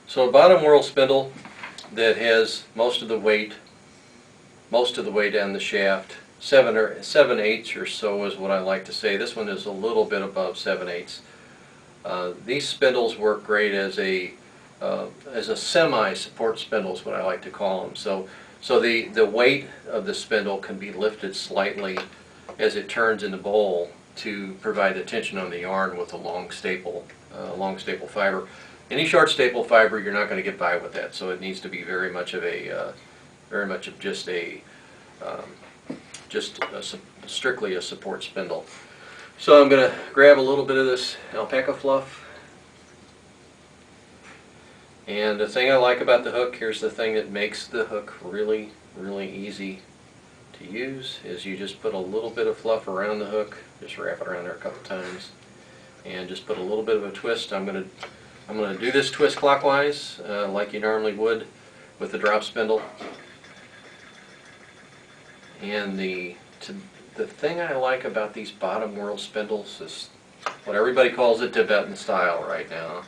So a bottom whorl spindle that has most of the weight down the shaft, 7/8 or so is what I like to say. This one is a little bit above 7/8. These spindles work great as a semi-support spindle is what I like to call them. So the weight of the spindle can be lifted slightly as it turns in the bowl to provide the tension on the yarn with a long staple fiber. Any short staple fiber, you're not going to get by with that. So it needs to be very much of strictly a support spindle. So I'm going to grab a little bit of this alpaca fluff. And the thing I like about the hook, here's the thing that makes the hook really, really easy to use, is you just put a little bit of fluff around the hook, just wrap it around there a couple times, and just put a little bit of a twist. I'm going to do this twist clockwise, like you normally would with the drop spindle. And the thing I like about these bottom whorl spindles is what everybody calls it Tibetan style right now.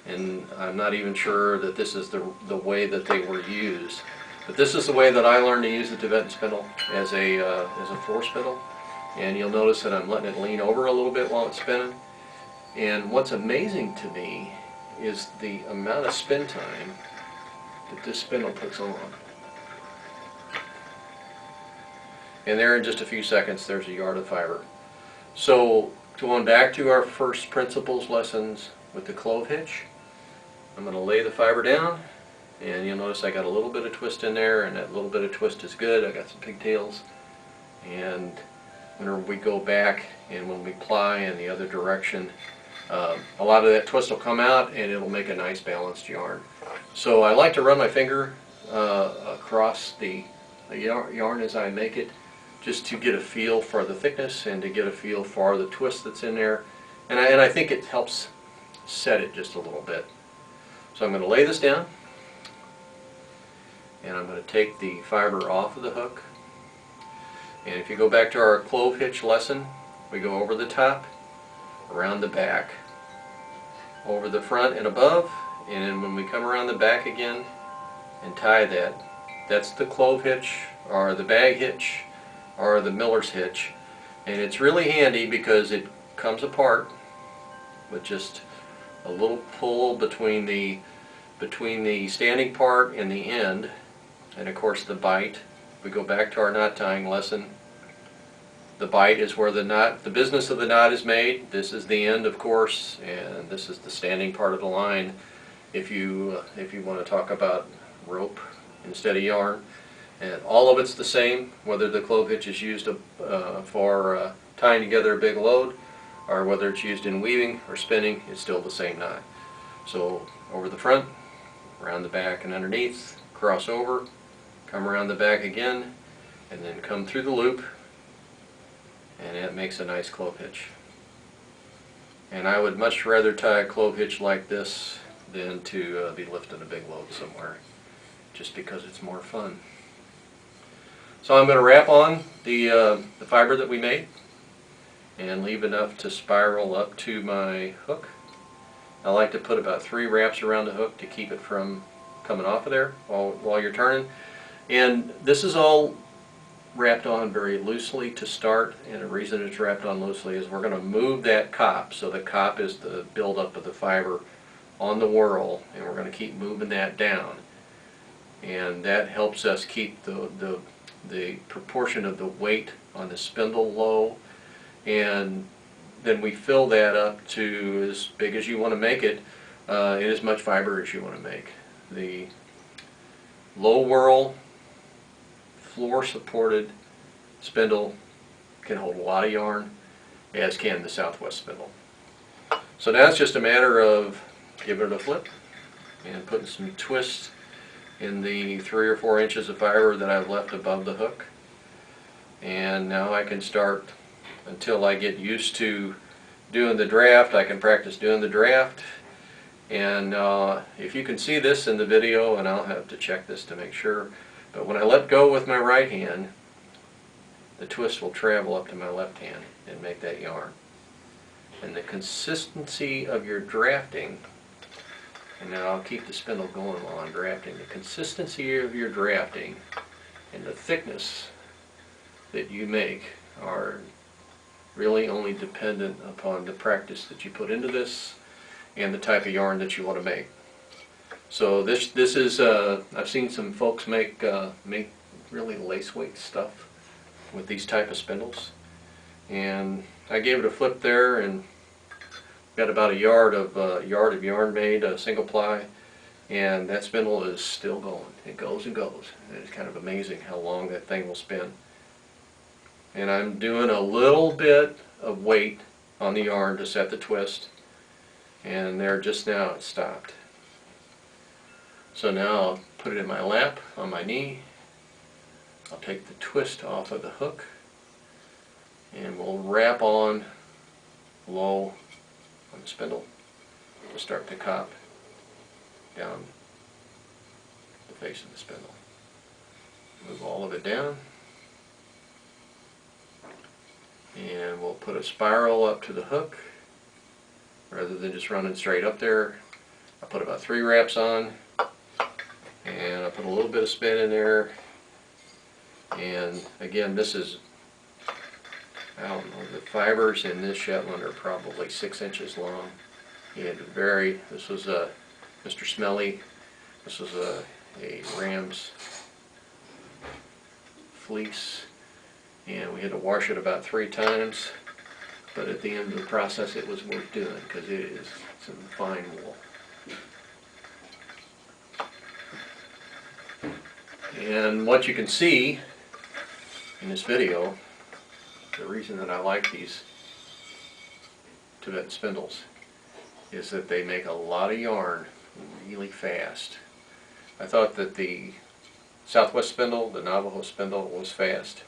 And I'm not even sure that this is the way that they were used. But this is the way that I learned to use the Tibetan spindle as a floor spindle. And you'll notice that I'm letting it lean over a little bit while it's spinning. And what's amazing to me is the amount of spin time that this spindle puts on. And there in just a few seconds there's a yard of fiber. So going back to our first principles lessons with the clove hitch, I'm going to lay the fiber down, and you'll notice I got a little bit of twist in there, and that little bit of twist is good. I got some pigtails, and whenever we go back and when we ply in the other direction, a lot of that twist will come out and it'll make a nice balanced yarn. So I like to run my finger across the yarn as I make it, just to get a feel for the thickness and to get a feel for the twist that's in there, and I think it helps set it just a little bit. So I'm going to lay this down, and I'm going to take the fiber off of the hook. And if you go back to our clove hitch lesson, we go over the top, around the back, over the front and above, and then when we come around the back again and tie that, that's the clove hitch or the bag hitch or the miller's hitch. And it's really handy because it comes apart with just a little pull between the standing part and the end, and of course the bite. If we go back to our knot tying lesson, the bite is where the business of the knot is made. This is the end, of course, and this is the standing part of the line. If you want to talk about rope instead of yarn, and all of it's the same, whether the clove hitch is used for tying together a big load, or whether it's used in weaving or spinning, it's still the same knot. So over the front, around the back and underneath, cross over, come around the back again, and then come through the loop, and that makes a nice clove hitch. And I would much rather tie a clove hitch like this than to be lifting a big load somewhere, just because it's more fun. So I'm going to wrap on the fiber that we made and leave enough to spiral up to my hook. I like to put about 3 wraps around the hook to keep it from coming off of there while you're turning. And this is all wrapped on very loosely to start, and the reason it's wrapped on loosely is we're going to move that cop. So the cop is the buildup of the fiber on the whorl, and we're going to keep moving that down. And that helps us keep the proportion of the weight on the spindle low, and then we fill that up to as big as you want to make it, and as much fiber as you want to make. The low whorl, floor supported spindle can hold a lot of yarn, as can the Southwest spindle. So now it's just a matter of giving it a flip and putting some twists in the 3 or 4 inches of fiber that I've left above the hook. And now I can start, until I get used to doing the draft, I can practice doing the draft. And if you can see this in the video, and I'll have to check this to make sure, but when I let go with my right hand, the twist will travel up to my left hand and make that yarn. And the consistency of your drafting and then I'll keep the spindle going while I'm drafting. The consistency of your drafting and the thickness that you make are really only dependent upon the practice that you put into this and the type of yarn that you want to make. So this is I've seen some folks make really lace weight stuff with these type of spindles, and I gave it a flip there and got about a yard of yarn made, a single ply, and that spindle is still going. It goes and goes. And it's kind of amazing how long that thing will spin. And I'm doing a little bit of weight on the yarn to set the twist, and there just now it stopped. So now I'll put it in my lap on my knee. I'll take the twist off of the hook, and we'll wrap on low on the spindle to start the cop down the face of the spindle. Move all of it down, and we'll put a spiral up to the hook rather than just running straight up there. I'll put about 3 wraps on, and I'll put a little bit of spin in there. And again, this is, I don't know, the fibers in this Shetland are probably 6 inches long. This was a Mr. Smelly. This was a ram's fleece, and we had to wash it about 3 times, but at the end of the process it was worth doing because it is some fine wool. And what you can see in this video, the reason that I like these Tibetan spindles is that they make a lot of yarn really fast. I thought that the Southwest spindle, the Navajo spindle, was fast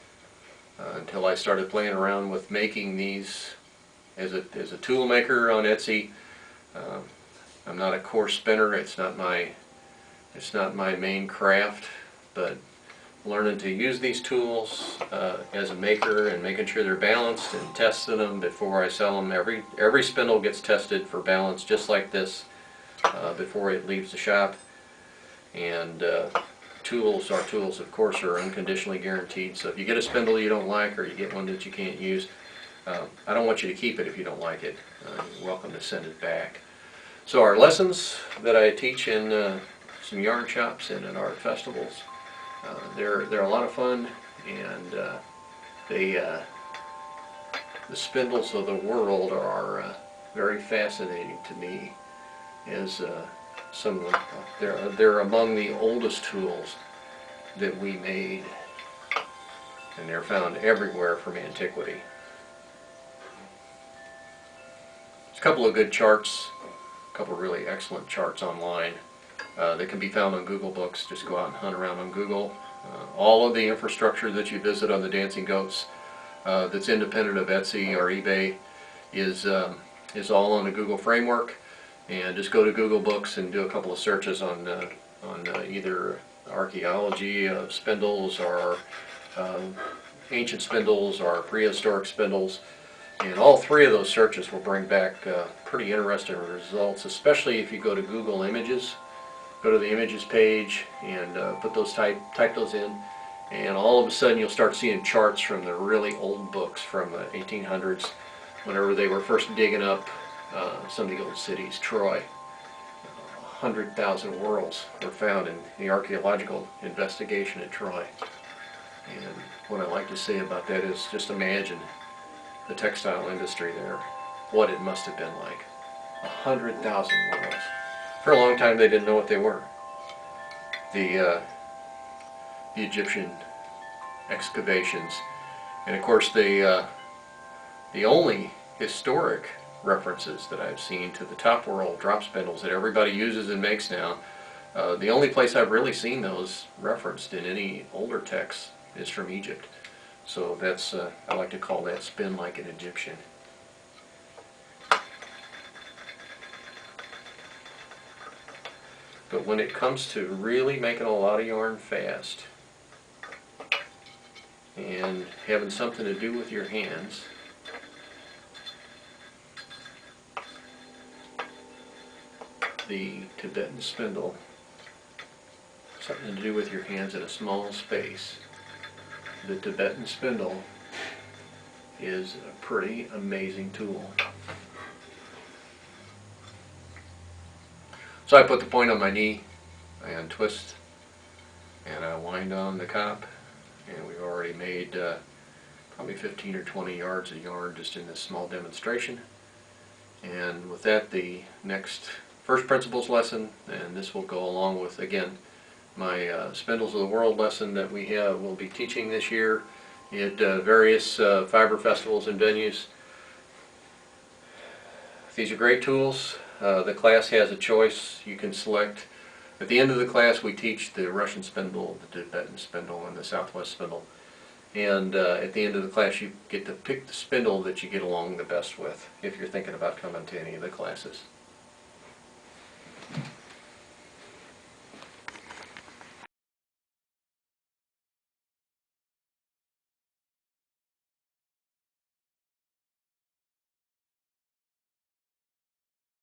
until I started playing around with making these as a tool maker on Etsy. I'm not a coarse spinner. It's not my main craft, but learning to use these tools as a maker and making sure they're balanced and testing them before I sell them. Every spindle gets tested for balance just like this before it leaves the shop. And our tools of course are unconditionally guaranteed, so if you get a spindle you don't like or you get one that you can't use, I don't want you to keep it if you don't like it. You're welcome to send it back. So our lessons that I teach in some yarn shops and at art festivals, they're a lot of fun, and the spindles of the world are very fascinating to me, as they're among the oldest tools that we made, and they're found everywhere from antiquity. There's a couple of good charts, a couple of really excellent charts online. They can be found on Google Books. Just go out and hunt around on Google. All of the infrastructure that you visit on the Dancing Goats that's independent of Etsy or eBay is all on the Google framework. And just go to Google Books and do a couple of searches on either archaeology of spindles or ancient spindles or prehistoric spindles. And all 3 of those searches will bring back pretty interesting results, especially if you go to Google Images. Go to the images page and put those type those in, and all of a sudden you'll start seeing charts from the really old books from the 1800s, whenever they were first digging up some of the old cities. Troy, 100,000 whorls were found in the archaeological investigation at Troy. And what I like to say about that is just imagine the textile industry there, what it must have been like. 100,000 whorls. For a long time they didn't know what they were. The Egyptian excavations, and of course the only historic references that I've seen to the top world drop spindles that everybody uses and makes now, the only place I've really seen those referenced in any older texts is from Egypt. So that's I like to call that spin like an Egyptian. But when it comes to really making a lot of yarn fast and having something to do with your hands, the Tibetan spindle, something to do with your hands in a small space, the Tibetan spindle is a pretty amazing tool. So I put the point on my knee, I untwist, and I wind on the cop, and we've already made probably 15 or 20 yards of yarn just in this small demonstration. And with that, the next first principles lesson, and this will go along with, again, my Spindles of the World lesson that we'll be teaching this year at various fiber festivals and venues. These are great tools. The class has a choice. You can select. At the end of the class, we teach the Russian spindle, the Tibetan spindle, and the Southwest spindle. And at the end of the class, you get to pick the spindle that you get along the best with if you're thinking about coming to any of the classes.